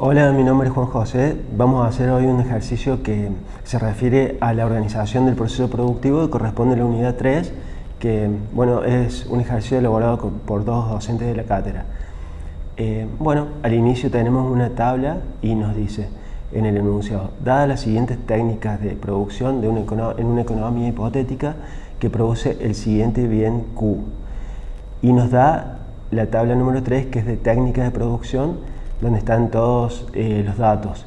Hola, mi nombre es Juan José. Vamos a hacer hoy un ejercicio que se refiere a la organización del proceso productivo que corresponde a la unidad 3, que bueno, es un ejercicio elaborado por dos docentes de la cátedra. Al inicio tenemos una tabla y nos dice en el enunciado: dadas las siguientes técnicas de producción en una economía hipotética que produce el siguiente bien Q. Y nos da la tabla número 3, que es de técnicas de producción, donde están todos los datos.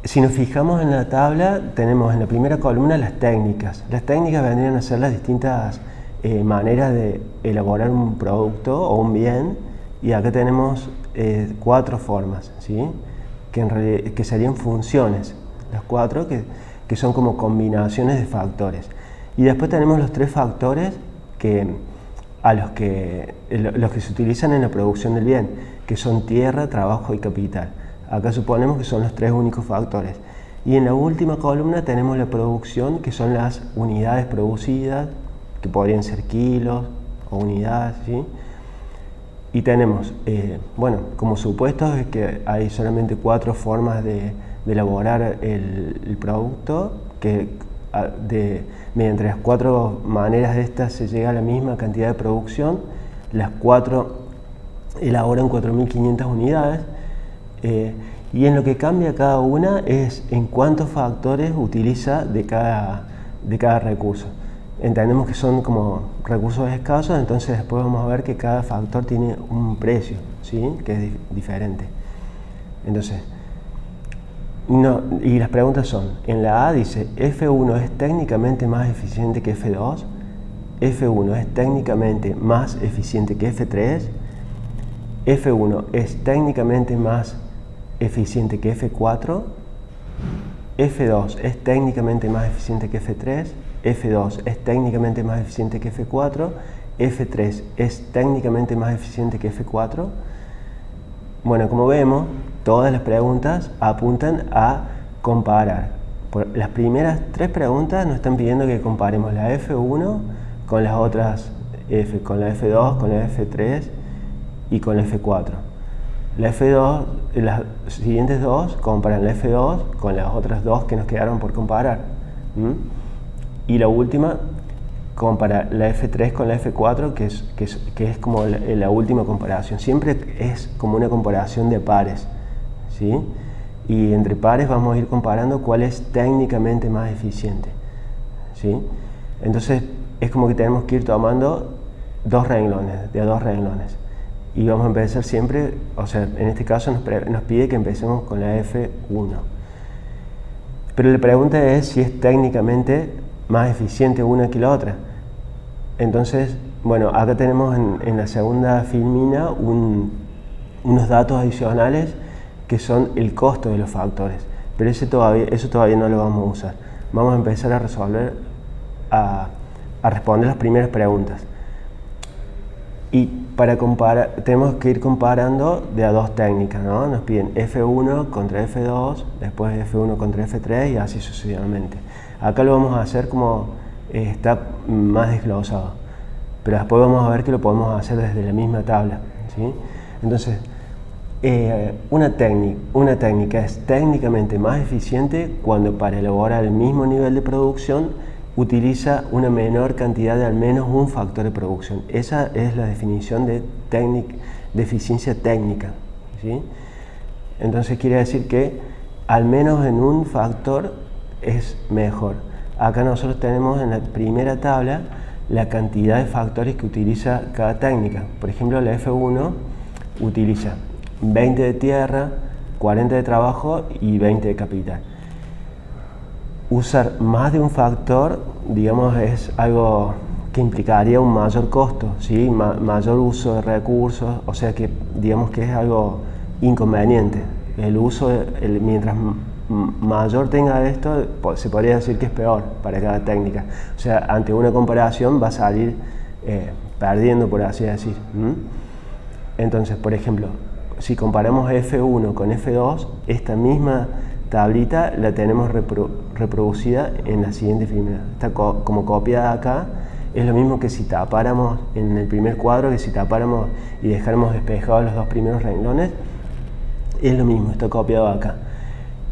Si nos fijamos en la tabla, tenemos en la primera columna las técnicas. Las técnicas vendrían a ser las distintas maneras de elaborar un producto o un bien, y acá tenemos 4 formas, ¿sí? que serían funciones, las 4 que son como combinaciones de factores. Y después tenemos los 3 factores los que se utilizan en la producción del bien, que son tierra, trabajo y capital. Acá suponemos que son los 3 únicos factores. Y en la última columna tenemos la producción, que son las unidades producidas, que podrían ser kilos o unidades, ¿sí? Y tenemos, como supuestos, es que hay solamente 4 formas de elaborar el producto, mediante las 4 maneras de estas se llega a la misma cantidad de producción. Las 4 elaboran 4.500 unidades, y en lo que cambia cada una es en cuántos factores utiliza de cada recurso. Entendemos que son como recursos escasos, entonces después vamos a ver que cada factor tiene un precio, ¿sí? Que es diferente. Entonces, y las preguntas son: en la A dice, F1 es técnicamente más eficiente que F2, F1 es técnicamente más eficiente que F3, F1 es técnicamente más eficiente que F4, F2 es técnicamente más eficiente que F3, F2 es técnicamente más eficiente que F4, F3 es técnicamente más eficiente que F4. Bueno, como vemos, todas las preguntas apuntan a comparar. Las primeras 3 preguntas nos están pidiendo que comparemos la F1 con las otras F, con la F2, con la F3 y con la F4. La F2, las siguientes 2 comparan la F2 con las otras 2 que nos quedaron por comparar. Y la última compara la F3 con la F4, que es como la última comparación. Siempre es como una comparación de pares, ¿sí? Y entre pares vamos a ir comparando cuál es técnicamente más eficiente, ¿sí? Entonces es como que tenemos que ir tomando 2 renglones, de a 2 renglones. Y vamos a empezar siempre, en este caso nos pide que empecemos con la F1. Pero la pregunta es si es técnicamente más eficiente una que la otra. Entonces, acá tenemos en la segunda filmina unos datos adicionales que son el costo de los factores, pero eso todavía no lo vamos a usar. Vamos a empezar a resolver, a responder las primeras preguntas. Y para comparar, tenemos que ir comparando de a 2 técnicas, ¿no? Nos piden F1 contra F2, después F1 contra F3 y así sucesivamente. Acá lo vamos a hacer como está más desglosado, pero después vamos a ver que lo podemos hacer desde la misma tabla, ¿sí? Entonces, una técnica es técnicamente más eficiente cuando para elaborar el mismo nivel de producción utiliza una menor cantidad de al menos un factor de producción. Esa es la definición de eficiencia técnica, ¿sí? Entonces quiere decir que al menos en un factor es mejor. Acá nosotros tenemos en la primera tabla la cantidad de factores que utiliza cada técnica. Por ejemplo, la F1 utiliza 20 de tierra, 40 de trabajo y 20 de capital. Usar más de un factor, digamos, es algo que implicaría un mayor costo, ¿sí? Mayor uso de recursos, o sea que digamos que es algo inconveniente. El uso, mientras mayor tenga esto, se podría decir que es peor para cada técnica. O sea, ante una comparación va a salir perdiendo, por así decir. Entonces, por ejemplo, si comparamos F1 con F2, esta misma tablita la tenemos reproducida en la siguiente filmina. Está como copiada acá. Es lo mismo que si tapáramos en el primer cuadro, que si tapáramos y dejáramos despejados los 2 primeros renglones. es lo mismo, está copiado acá.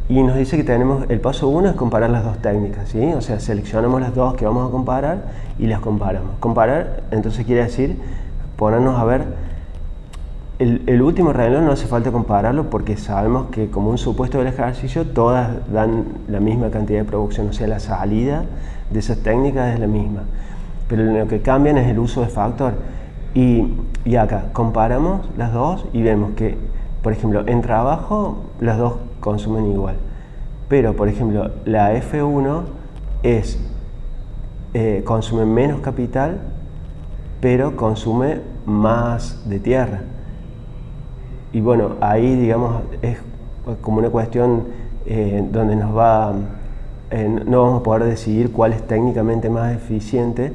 Y nos dice que tenemos, el paso 1 es comparar las dos técnicas, ¿sí? O sea, seleccionamos las dos que vamos a comparar y las comparamos. Comparar, entonces quiere decir ponernos a ver, el último renglón no hace falta compararlo porque sabemos que como un supuesto del ejercicio todas dan la misma cantidad de producción, o sea, la salida de esas técnicas es la misma. Pero lo que cambian es el uso de factor. Y acá comparamos las dos y vemos que, por ejemplo, en trabajo las dos consumen igual. Pero, por ejemplo, la F1 consume menos capital, pero consume más de tierra. Y bueno, ahí digamos es como una cuestión donde no vamos a poder decidir cuál es técnicamente más eficiente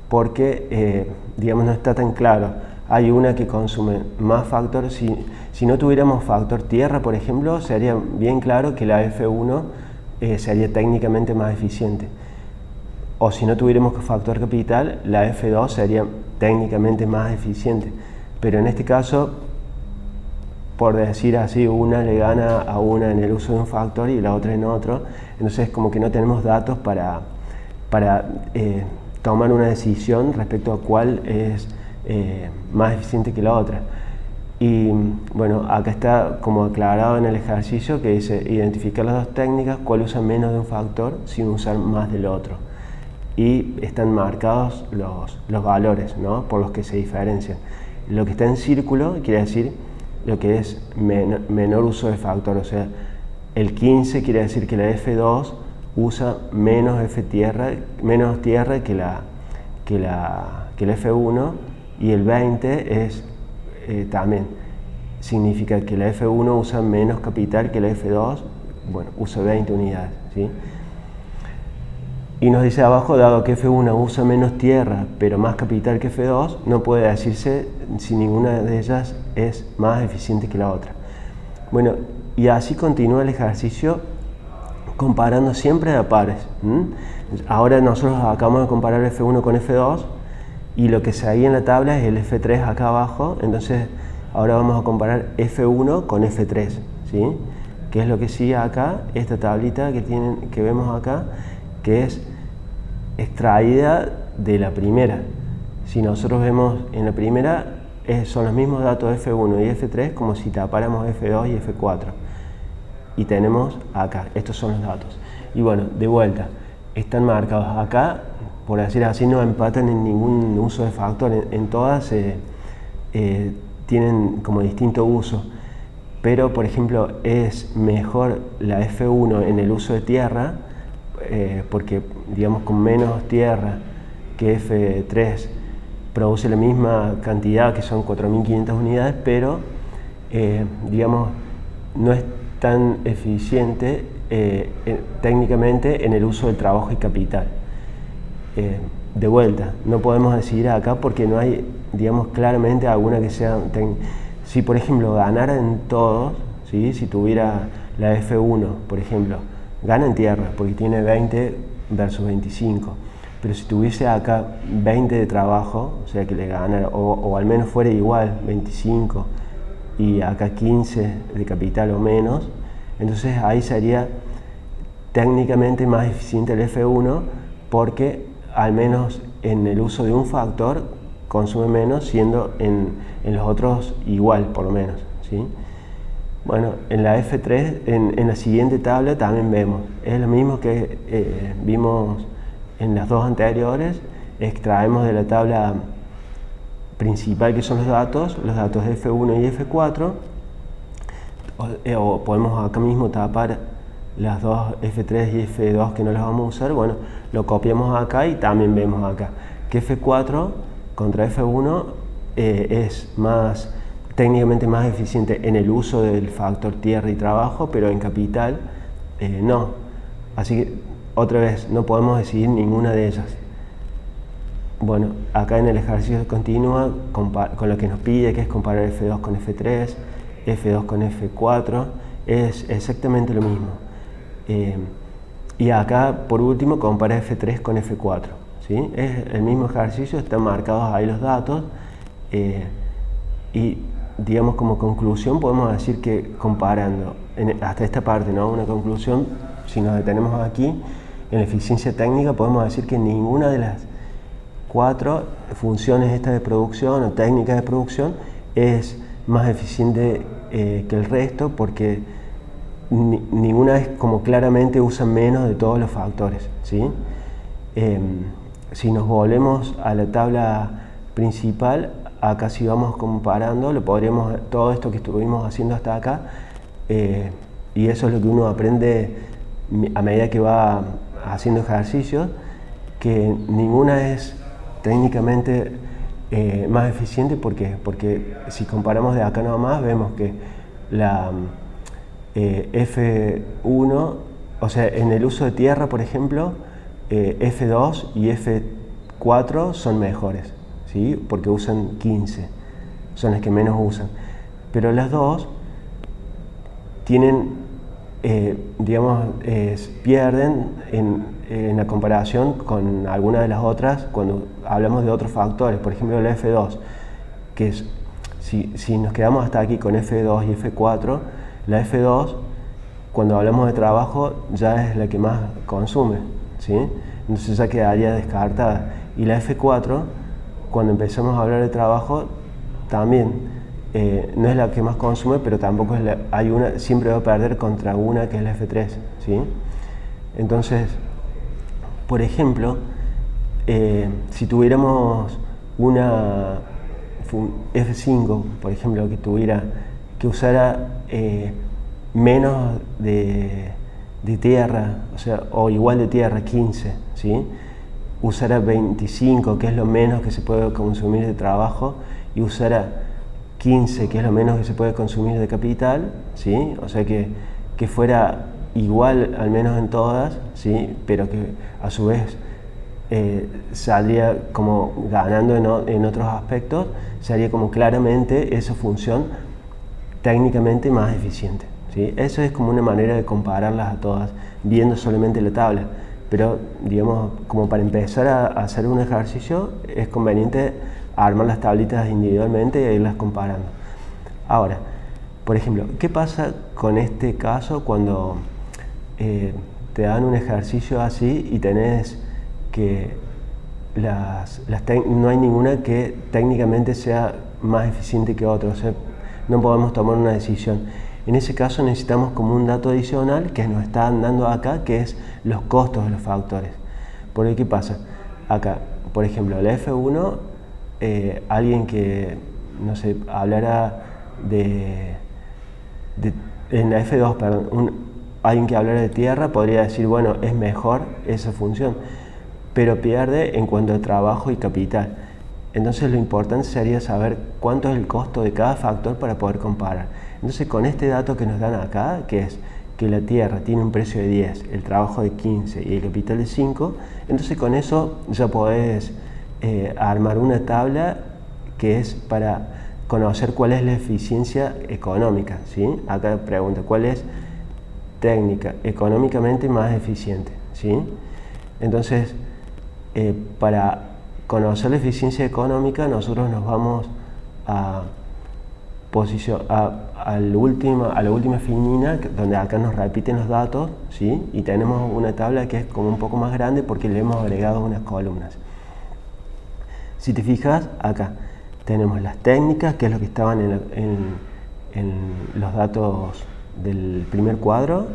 porque digamos no está tan claro. Hay una que consume más factor, si no tuviéramos factor tierra, por ejemplo, sería bien claro que la F1 sería técnicamente más eficiente. O si no tuviéramos factor capital, la F2 sería técnicamente más eficiente. Pero en este caso, por decir así, una le gana a una en el uso de un factor y la otra en otro, entonces como que no tenemos datos para tomar una decisión respecto a cuál es más eficiente que la otra. Y bueno, acá está como aclarado en el ejercicio que dice identificar las dos técnicas, cuál usa menos de un factor sin usar más del otro. Y están marcados los valores, ¿no?, por los que se diferencian. Lo que está en círculo quiere decir lo que es menor uso de factor, o sea, el 15 quiere decir que la F2 usa menos tierra que la F1, y el 20 es también significa que la F1 usa menos capital que la F2, bueno, usa 20 unidades, ¿sí? Y nos dice abajo, dado que F1 usa menos tierra pero más capital que F2, no puede decirse si ninguna de ellas es más eficiente que la otra. Bueno, y así continúa el ejercicio comparando siempre a pares. Ahora nosotros acabamos de comparar F1 con F2 y lo que seguía en la tabla es el F3 acá abajo, entonces ahora vamos a comparar F1 con F3, ¿sí? Que es lo que sigue acá, esta tablita que vemos acá, que es extraída de la primera. Si nosotros vemos en la primera, son los mismos datos F1 y F3 como si tapáramos F2 y F4. Y tenemos acá, estos son los datos. Y bueno, de vuelta, están marcados acá, por decir así, no empatan en ningún uso de factor, en todas tienen como distinto uso. Pero, por ejemplo, es mejor la F1 en el uso de tierra, porque digamos con menos tierra que F3 produce la misma cantidad, que son 4.500 unidades, pero digamos no es tan eficiente técnicamente en el uso del trabajo y capital. De vuelta, no podemos decidir acá porque no hay, digamos, claramente alguna que sea si por ejemplo ganara en todos, ¿sí? Si tuviera la F1, por ejemplo, gana en tierra porque tiene 20 versus 25, pero si tuviese acá 20 de trabajo, o sea que le ganara, o al menos fuera igual, 25, y acá 15 de capital o menos, entonces ahí sería técnicamente más eficiente el F1 porque al menos en el uso de un factor consume menos, siendo en los otros igual por lo menos, ¿sí? Bueno, en la F3, en la siguiente tabla también vemos, es lo mismo que vimos en las dos anteriores, extraemos de la tabla principal que son los datos de F1 y F4, o podemos acá mismo tapar las dos F3 y F2 que no las vamos a usar, bueno, lo copiamos acá y también vemos acá que F4 contra F1 es técnicamente más eficiente en el uso del factor tierra y trabajo, pero en capital no. Así que otra vez no podemos decidir ninguna de ellas. Bueno, acá en el ejercicio continúa con lo que nos pide, que es comparar F2 con F3, F2 con F4, es exactamente lo mismo. Y acá por último compara F3 con F4, ¿sí? Es el mismo ejercicio, están marcados ahí los datos y digamos, como conclusión podemos decir que comparando hasta esta parte, ¿no? Una conclusión, si nos detenemos aquí en la eficiencia técnica, podemos decir que ninguna de las 4 funciones estas de producción o técnicas de producción es más eficiente que el resto, porque ninguna es como claramente usa menos de todos los factores, ¿sí? Si nos volvemos a la tabla principal, acá si vamos comparando, todo esto que estuvimos haciendo hasta acá, y eso es lo que uno aprende a medida que va haciendo ejercicios, que ninguna es técnicamente más eficiente. ¿Por qué? Porque si comparamos de acá nomás, vemos que la F1, o sea, en el uso de tierra, por ejemplo, F2 y F4 son mejores, ¿sí? Porque usan 15, son las que menos usan. Pero las dos tienen, digamos, pierden en la comparación con alguna de las otras cuando hablamos de otros factores. Por ejemplo, la F2, que es, si nos quedamos hasta aquí con F2 y F4, la F2, cuando hablamos de trabajo, ya es la que más consume, ¿sí? Entonces ya quedaría descartada. Y la F4, cuando empezamos a hablar de trabajo, también no es la que más consume, pero tampoco es siempre va a perder contra una que es la F3, ¿sí? Entonces, por ejemplo, si tuviéramos una F5, por ejemplo, que usara menos de tierra, o sea, o igual de tierra, 15, ¿sí? Usara 25, que es lo menos que se puede consumir de trabajo, y usara 15, que es lo menos que se puede consumir de capital, ¿sí? O sea, que fuera igual al menos en todas, ¿sí? Pero que a su vez saldría como ganando en otros aspectos, sería como claramente esa función técnicamente más eficiente, ¿sí? Eso es como una manera de compararlas a todas, viendo solamente la tabla. Pero, digamos, como para empezar a hacer un ejercicio, es conveniente armar las tablitas individualmente e irlas comparando. Ahora, por ejemplo, ¿qué pasa con este caso cuando te dan un ejercicio así y tenés que no hay ninguna que técnicamente sea más eficiente que otra? O sea, no podemos tomar una decisión. En ese caso necesitamos como un dato adicional que nos están dando acá, que es los costos de los factores. Porque ¿qué pasa? Acá, por ejemplo, la F1, alguien que, no sé, hablara en la F2, perdón, alguien que hablara de tierra podría decir, bueno, es mejor esa función, pero pierde en cuanto a trabajo y capital. Entonces lo importante sería saber cuánto es el costo de cada factor para poder comparar. Entonces con este dato que nos dan acá, que es que la tierra tiene un precio de 10, el trabajo de 15 y el capital de 5, entonces con eso ya podés armar una tabla que es para conocer cuál es la eficiencia económica, ¿sí? Acá pregunta, ¿cuál es técnica económicamente más eficiente? ¿Sí? Entonces, para conocer la eficiencia económica, nosotros nos vamos a la última filina, donde acá nos repiten los datos, ¿sí? Y tenemos una tabla que es como un poco más grande porque le hemos agregado unas columnas. Si te fijas, acá tenemos las técnicas, que es lo que estaban en los datos del primer cuadro.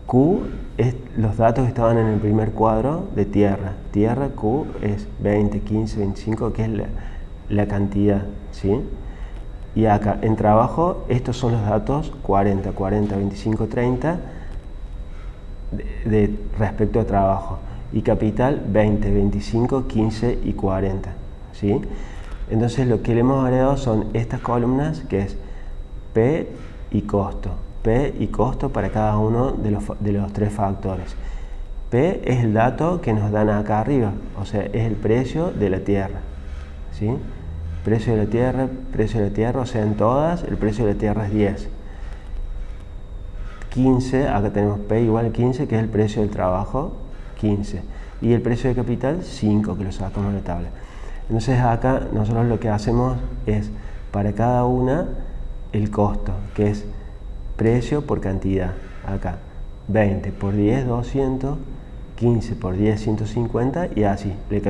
Q es los datos que estaban en el primer cuadro de tierra. Tierra, Q es 20, 15, 25, que es la cantidad, ¿sí? Y acá en trabajo, estos son los datos 40, 40, 25, 30 respecto a trabajo. Y capital 20, 25, 15 y 40, ¿sí? Entonces lo que le hemos agregado son estas columnas, que es P y costo. P y costo para cada uno de los 3 factores. P es el dato que nos dan acá arriba, o sea, es el precio de la tierra, ¿sí? Precio de la tierra, o sea, en todas el precio de la tierra es 10. 15, acá tenemos P igual a 15, que es el precio del trabajo, 15. Y el precio de capital, 5, que lo sacamos de la tabla. Entonces acá nosotros lo que hacemos es, para cada una, el costo, que es precio por cantidad. Acá 20 por 10, 200, 15 por 10, 150 y así. Le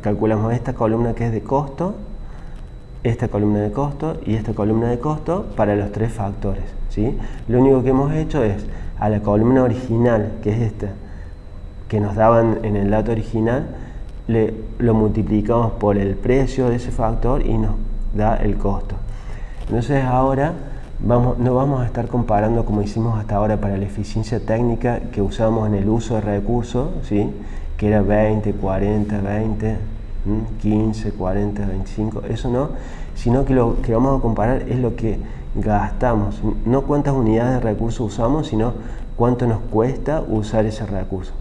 calculamos esta columna que es de costo, esta columna de costo y esta columna de costo para los tres factores, ¿sí? Lo único que hemos hecho es a la columna original, que es esta, que nos daban en el dato original, lo multiplicamos por el precio de ese factor y nos da el costo. Entonces ahora no vamos a estar comparando como hicimos hasta ahora para la eficiencia técnica que usamos en el uso de recursos, ¿sí? Que era 20, 40, 20, 15, 40, 25, eso no, sino que lo que vamos a comparar es lo que gastamos, no cuántas unidades de recursos usamos, sino cuánto nos cuesta usar ese recurso.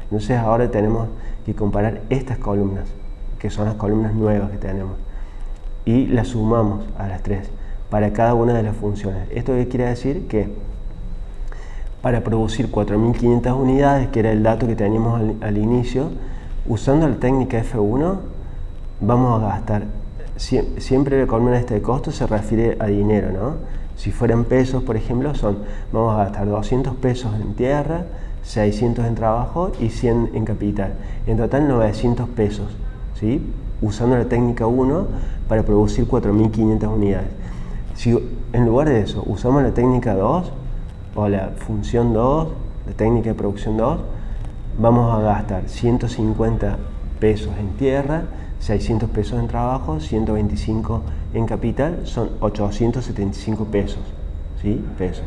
Entonces ahora tenemos que comparar estas columnas, que son las columnas nuevas que tenemos, y las sumamos a las tres para cada una de las funciones. Esto quiere decir que para producir 4.500 unidades, que era el dato que teníamos al inicio, usando la técnica F1 vamos a gastar, siempre la columna de costo se refiere a dinero, ¿no? Si fueran pesos, por ejemplo, vamos a gastar 200 pesos en tierra, 600 en trabajo y 100 en capital. En total 900 pesos, ¿sí? Usando la técnica 1 para producir 4.500 unidades. Si en lugar de eso usamos la técnica 2 o la función 2, la técnica de producción 2, vamos a gastar 150 pesos en tierra, 600 pesos en trabajo, 125 en capital, son 875 pesos, ¿sí? Pesos.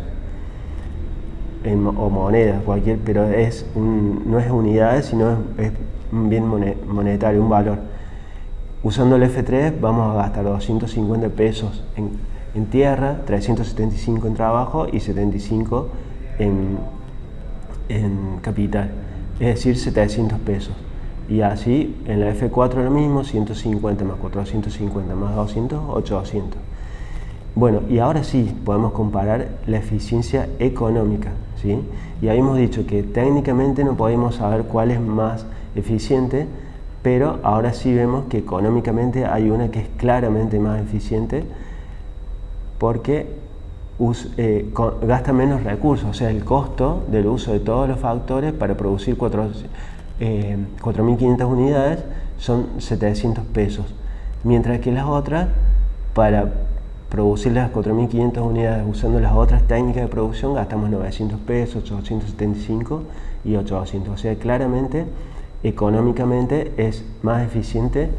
O moneda, cualquier, pero no es unidades, sino es un bien monetario, un valor. Usando el F3 vamos a gastar 250 pesos en tierra, 375 en trabajo y 75 en capital, es decir, 700 pesos. Y así en la F4 lo mismo, 150 más 450 más 200, 800. Bueno, y ahora sí podemos comparar la eficiencia económica, ¿sí? Y habíamos dicho que técnicamente no podemos saber cuál es más eficiente, pero ahora sí vemos que económicamente hay una que es claramente más eficiente porque gasta menos recursos, o sea, el costo del uso de todos los factores para producir 4.500 unidades son 700 pesos, mientras que las otras, para producir las 4.500 unidades usando las otras técnicas de producción, gastamos 900 pesos, 875 y 800, o sea, claramente, económicamente es más eficiente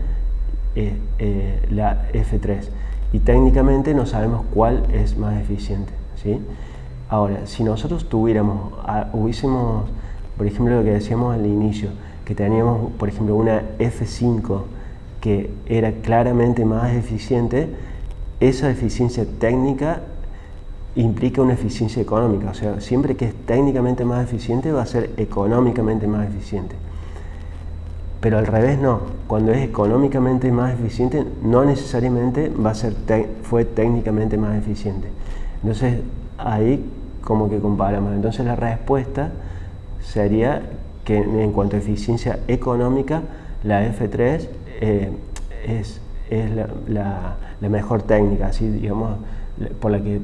la F3 y técnicamente no sabemos cuál es más eficiente, ¿sí? Ahora, si nosotros hubiésemos, por ejemplo, lo que decíamos al inicio, que teníamos, por ejemplo, una F5 que era claramente más eficiente, esa eficiencia técnica implica una eficiencia económica, o sea, siempre que es técnicamente más eficiente va a ser económicamente más eficiente. Pero al revés no, cuando es económicamente más eficiente no necesariamente fue técnicamente más eficiente. Entonces ahí como que comparamos. Entonces la respuesta sería que en cuanto a eficiencia económica, la F3 es la mejor técnica, así, digamos, por la que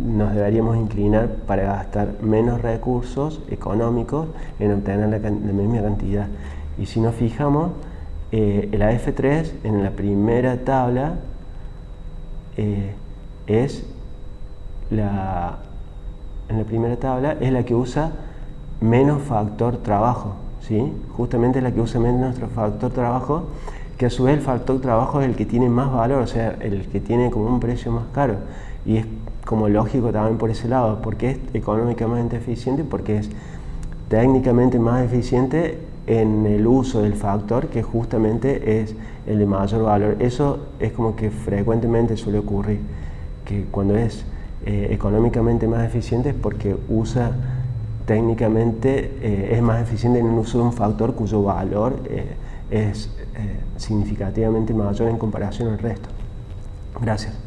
nos deberíamos inclinar para gastar menos recursos económicos en obtener la misma cantidad. Y si nos fijamos, la F3 en la primera tabla es la que usa menos factor trabajo, ¿sí? Justamente es la que usa menos factor trabajo, que a su vez el factor trabajo es el que tiene más valor, o sea, el que tiene como un precio más caro. Y es como lógico también por ese lado, porque es económicamente eficiente, porque es técnicamente más eficiente en el uso del factor que justamente es el de mayor valor. Eso es como que frecuentemente suele ocurrir, que cuando es económicamente más eficiente es porque usa técnicamente, es más eficiente en el uso de un factor cuyo valor es significativamente mayor en comparación al resto. Gracias.